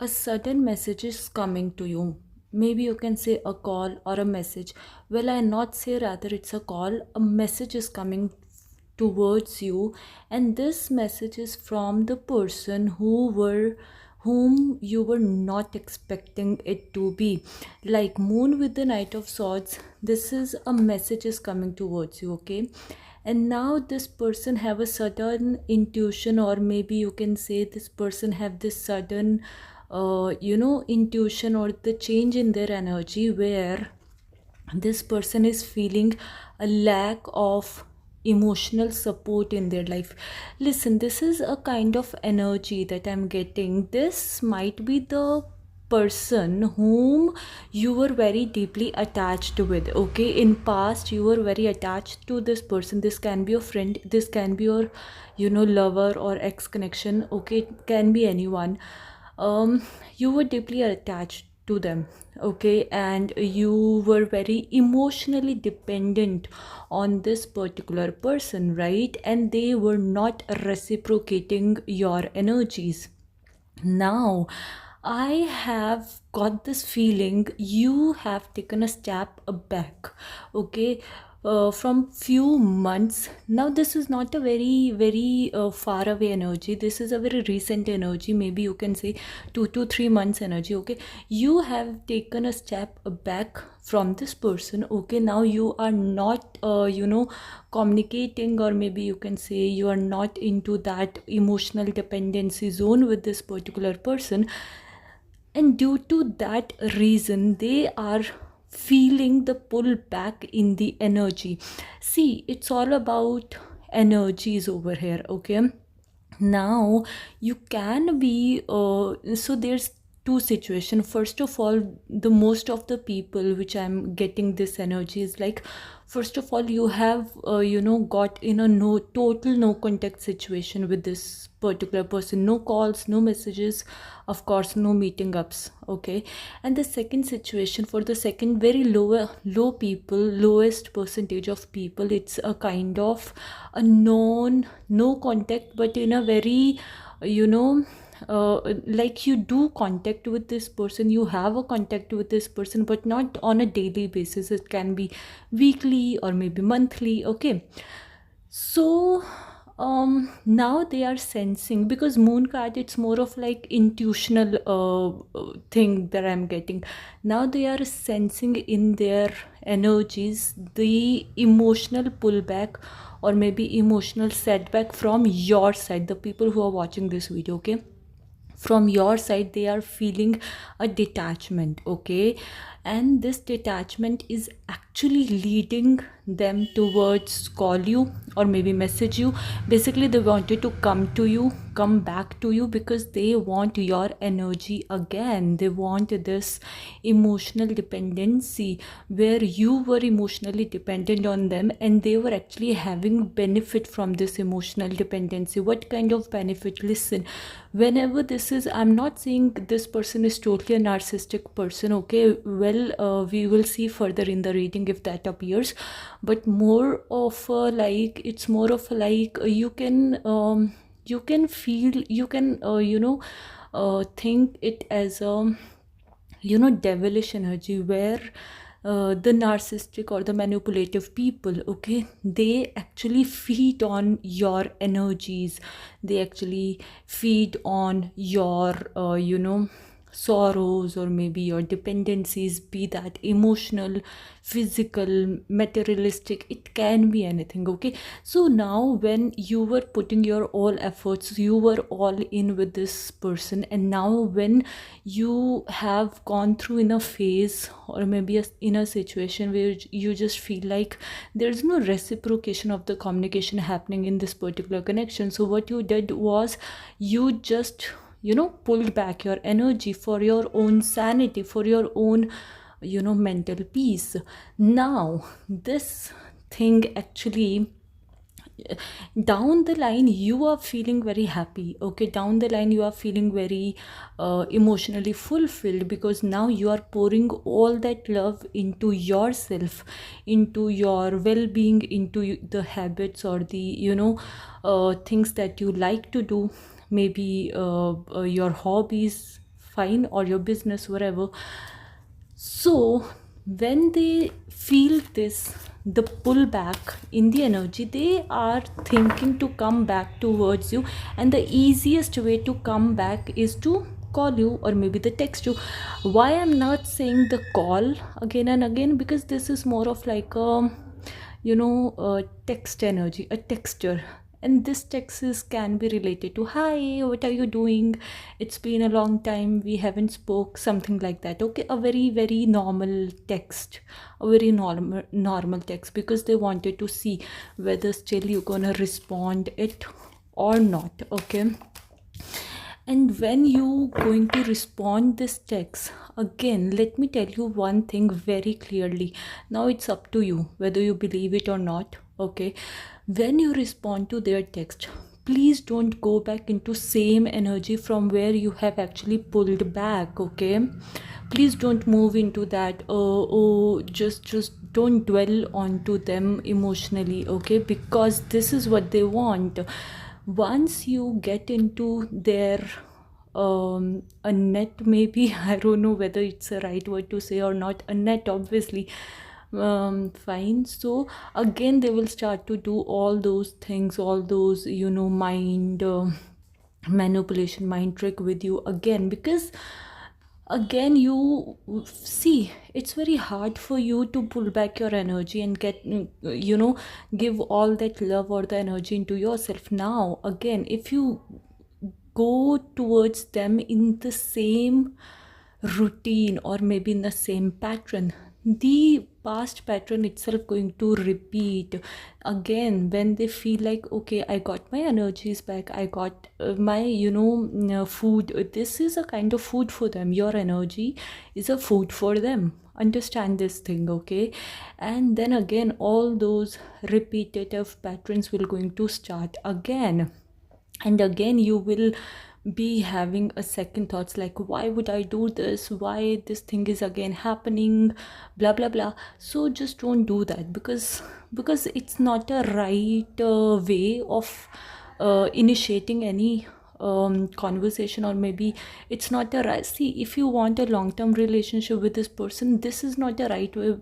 A sudden message is coming to you. Maybe you can say a call or a message. Well, I not say rather it's a call. A message is coming towards you, and this message is from the person whom you were not expecting it to be. Like Moon with the Knight of Swords, this is a message is coming towards you, okay? And now this person have a sudden intuition, or maybe you can say this person have this sudden intuition or the change in their energy, where this person is feeling a lack of emotional support in their life. Listen, this is a kind of energy that I'm getting. This might be the person whom you were very deeply attached with, okay? In past you were very attached to this person. This can be a friend, this can be your lover or ex connection, okay? It can be anyone. You were deeply attached to them, okay? And you were very emotionally dependent on this particular person, right? And they were not reciprocating your energies. Now I have got this feeling you have taken a step back, okay? From few months now. This is not a very far away energy. This is a very recent energy. Maybe you can say 2 to 3 months energy, okay? You have taken a step back from this person, okay? Now you are not communicating, or maybe you can say you are not into that emotional dependency zone with this particular person. And due to that reason, they are feeling the pull back in the energy. See, it's all about energies over here, okay? Now you can be so there's two situation. First of all, the most of the people which I'm getting this energy is like, first of all, you have got in a no total no contact situation with this particular person. No calls, no messages, of course no meeting ups, okay? And the second situation, for the second very low people, lowest percentage of people, it's a kind of a no contact, but in a very you know like you do contact with this person, you have a contact with this person, but not on a daily basis. It can be weekly or maybe monthly, okay? So now they are sensing, because moon card, it's more of like intuitional thing that I'm getting. Now they are sensing in their energies the emotional pullback or maybe emotional setback from your side, the people who are watching this video, okay? From your side they are feeling a detachment, okay? And this detachment is actually leading them towards call you or maybe message you. Basically they wanted to come back to you, because they want your energy again. They want this emotional dependency, where you were emotionally dependent on them and they were actually having benefit from this emotional dependency. What kind of benefit? Listen, whenever this is, I'm not saying this person is totally a narcissistic person, okay? Well, we will see further in the reading if that appears, but more of a, like, it's more of a, like, you can feel, you can think it as a devilish energy, where the narcissistic or the manipulative people, okay, they actually feed on your energies. They actually feed on your sorrows or maybe your dependencies, be that emotional, physical, materialistic, it can be anything, okay? So now when you were putting your all efforts, you were all in with this person, and now when you have gone through in a phase or maybe in a situation where you just feel like there's no reciprocation of the communication happening in this particular connection, so what you did was you just pulled back your energy for your own sanity, for your own mental peace. Now this thing actually, down the line you are feeling very happy, okay? Down the line you are feeling very emotionally fulfilled, because now you are pouring all that love into yourself, into your well-being, into the habits or the things that you like to do, maybe your hobbies, fine, or your business, whatever. So when they feel this, the pullback in the energy, they are thinking to come back towards you, and the easiest way to come back is to call you, or maybe they text you. Why I'm not saying the call again and again? Because this is more of like a, text energy, a texture. And this text can be related to, hi, what are you doing, it's been a long time, we haven't spoke, something like that. Okay, a very very normal text, a very normal text, because they wanted to see whether still you're gonna respond it or not. Okay, and when you going to respond this text, again let me tell you one thing very clearly. Now it's up to you whether you believe it or not. Okay, when you respond to their text, please don't go back into same energy from where you have actually pulled back. Okay, please don't move into that. Just don't dwell onto them emotionally. Okay, because this is what they want. Once you get into their a net, maybe, I don't know whether it's a right word to say or not, a net, obviously, fine. So again they will start to do all those things, all those mind manipulation, mind trick with you again, because again you see, it's very hard for you to pull back your energy and get give all that love or the energy into yourself. Now again, if you go towards them in the same routine, or maybe in the same pattern, the past pattern itself going to repeat again. When they feel like, okay, I got my energies back, I got my food, this is a kind of food for them. Your energy is a food for them, understand this thing. Okay, and then again all those repetitive patterns will going to start again, and again you will be having a second thoughts like, why would I do this, why this thing is again happening, blah blah blah. So just don't do that, because it's not a right way of initiating any conversation, or maybe it's not the right. See, if you want a long-term relationship with this person, this is not the right way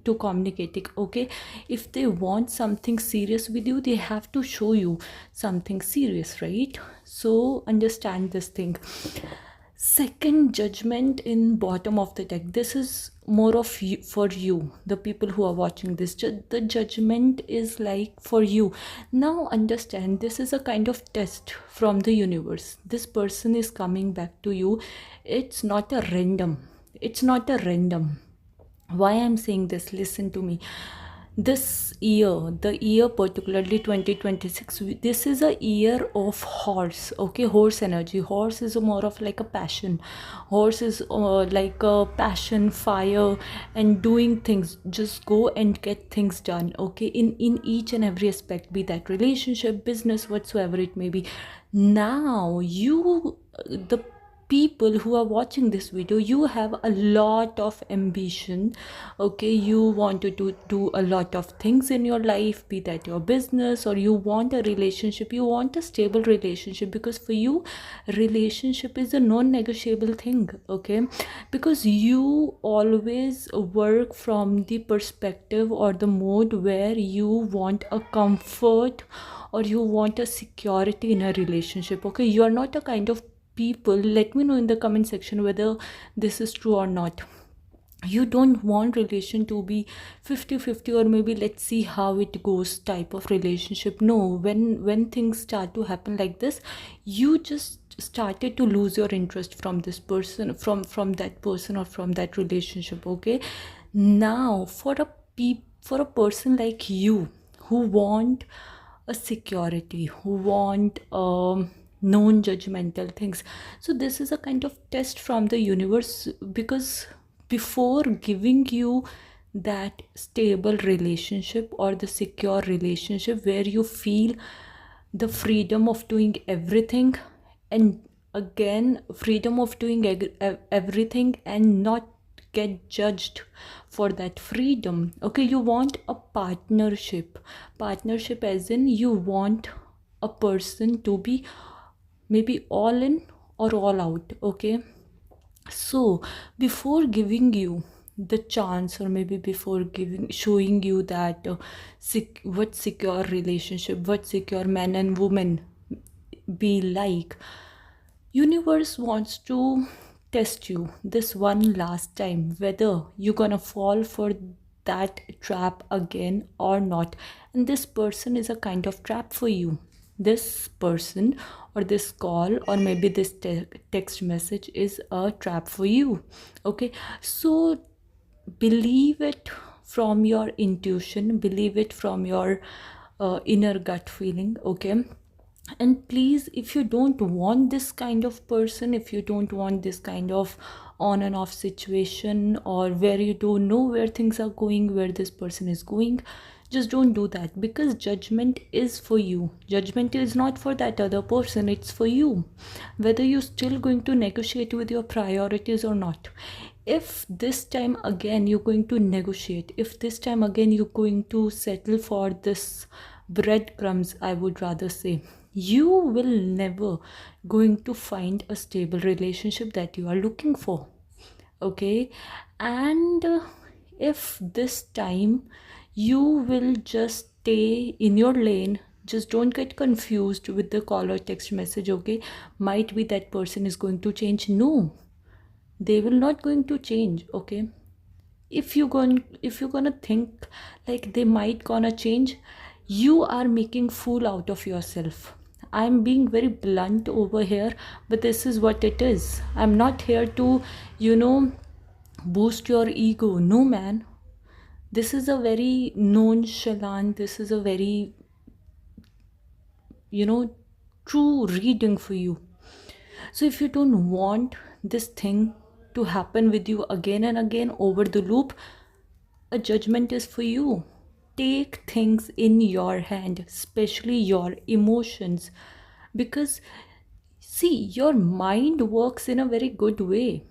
to communicate it. Okay, if they want something serious with you, they have to show you something serious, right? So understand this thing. Second, judgment in bottom of the deck. This is more of you, for you, the people who are watching this. The judgment is like for you. Now understand, this is a kind of test from the universe. This person is coming back to you. It's not a random. It's not a random. Why I'm saying this, listen to me. This year, the year particularly 2026, this is a year of horse. Okay, horse energy. Horse is more of like a passion. Horse is like a passion, fire, and doing things. Just go and get things done. Okay, in each and every aspect, be that relationship, business, whatsoever it may be. Now you, the people who are watching this video, you have a lot of ambition. Okay, you wanted to do a lot of things in your life, be that your business, or you want a relationship, you want a stable relationship, because for you relationship is a non-negotiable thing. Okay, because you always work from the perspective or the mode where you want a comfort, or you want a security in a relationship. Okay, you are not a kind of people, let me know in the comment section whether this is true or not. You don't want relation to be 50-50, or maybe let's see how it goes type of relationship. No, when things start to happen like this, you just started to lose your interest from this person, from that person, or from that relationship. Okay, now for a person like you, who want a security, who want non-judgmental things, so this is a kind of test from the universe, because before giving you that stable relationship or the secure relationship where you feel the freedom of doing everything, and again freedom of doing everything and not get judged for that freedom. Okay, you want a partnership as in you want a person to be maybe all in or all out. Okay, So before giving you the chance, or maybe before giving showing you that what secure relationship, what secure man and woman be like, universe wants to test you this one last time whether you're gonna fall for that trap again or not. And this person is a kind of trap for you. This person, or this call, or maybe this text message is a trap for you. Okay, so believe it from your intuition, believe it from your inner gut feeling. Okay, and please, if you don't want this kind of person, if you don't want this kind of on and off situation, or where you don't know where things are going, where this person is going, just don't do that, because judgment is for you. Judgment is not for that other person, it's for you, whether you're still going to negotiate with your priorities or not. If this time again you're going to negotiate, if this time again you're going to settle for this breadcrumbs, I would rather say, you will never going to find a stable relationship that you are looking for. Okay, and if this time you will just stay in your lane, just don't get confused with the call or text message. Okay, might be that person is going to change. No, they will not going to change. Okay, if you're gonna think like they might gonna change, you are making fool out of yourself. I'm being very blunt over here, but this is what it is. I'm not here to, you know, boost your ego. No, man. This is a very nonchalant, this is a very, you know, true reading for you. So if you don't want this thing to happen with you again and again over the loop, a judgment is for you. Take things in your hand, especially your emotions, because see, your mind works in a very good way.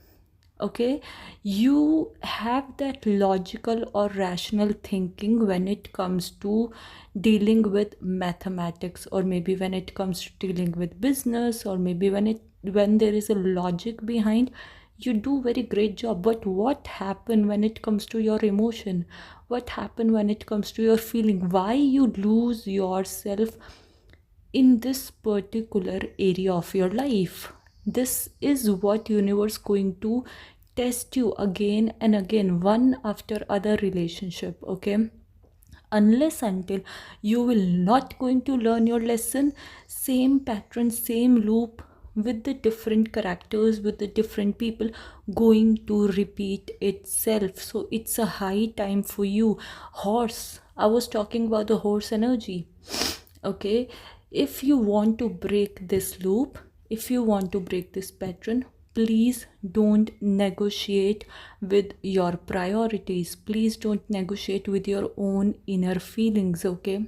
Okay, you have that logical or rational thinking when it comes to dealing with mathematics, or maybe when it comes to dealing with business, or maybe when there is a logic behind, you do very great job. But what happened when it comes to your emotion? What happened when it comes to your feeling? Why you lose yourself in this particular area of your life? This is what universe going to test you again and again, one after other relationship. Okay, unless until you will not going to learn your lesson, same pattern, same loop, with the different characters, with the different people, going to repeat itself. So it's a high time for you. Horse, I was talking about the horse energy. Okay, if you want to break this loop, if you want to break this pattern, please don't negotiate with your priorities. Please don't negotiate with your own inner feelings. Okay,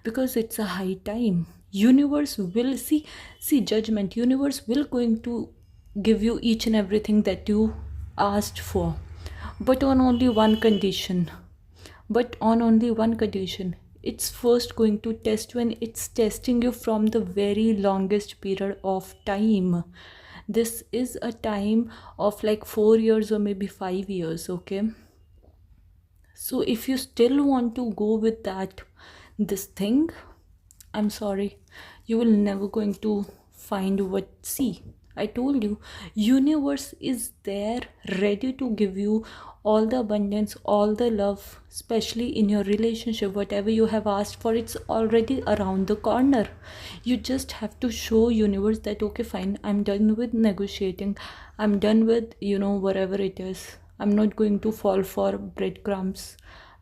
because it's a high time. Universe will see judgment. Universe will going to give you each and everything that you asked for, but on only one condition. But on only one condition. It's first going to test when it's testing you from the very longest period of time. This is a time of like 4 years or maybe 5 years. Okay, so if you still want to go with that this thing, I'm sorry, you will never going to find what. See, I told you, universe is there ready to give you all the abundance, all the love, especially in your relationship. Whatever you have asked for, it's already around the corner. You just have to show universe that okay, fine, I'm done with negotiating. I'm done with, whatever it is. I'm not going to fall for breadcrumbs.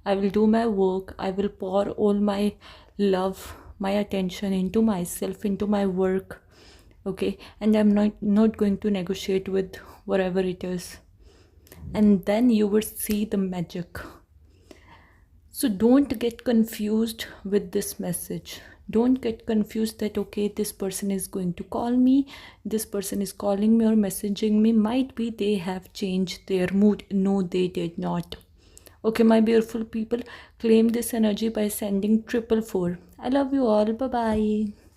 I will do my work. I will pour all my love, my attention into myself, into my work. Okay, and I'm not going to negotiate with whatever it is. And then you will see the magic. So don't get confused with this message. Don't get confused that okay, this person is going to call me, this person is calling me or messaging me. Might be they have changed their mood. No, they did not. Okay, my beautiful people, claim this energy by sending 444. I love you all. Bye bye.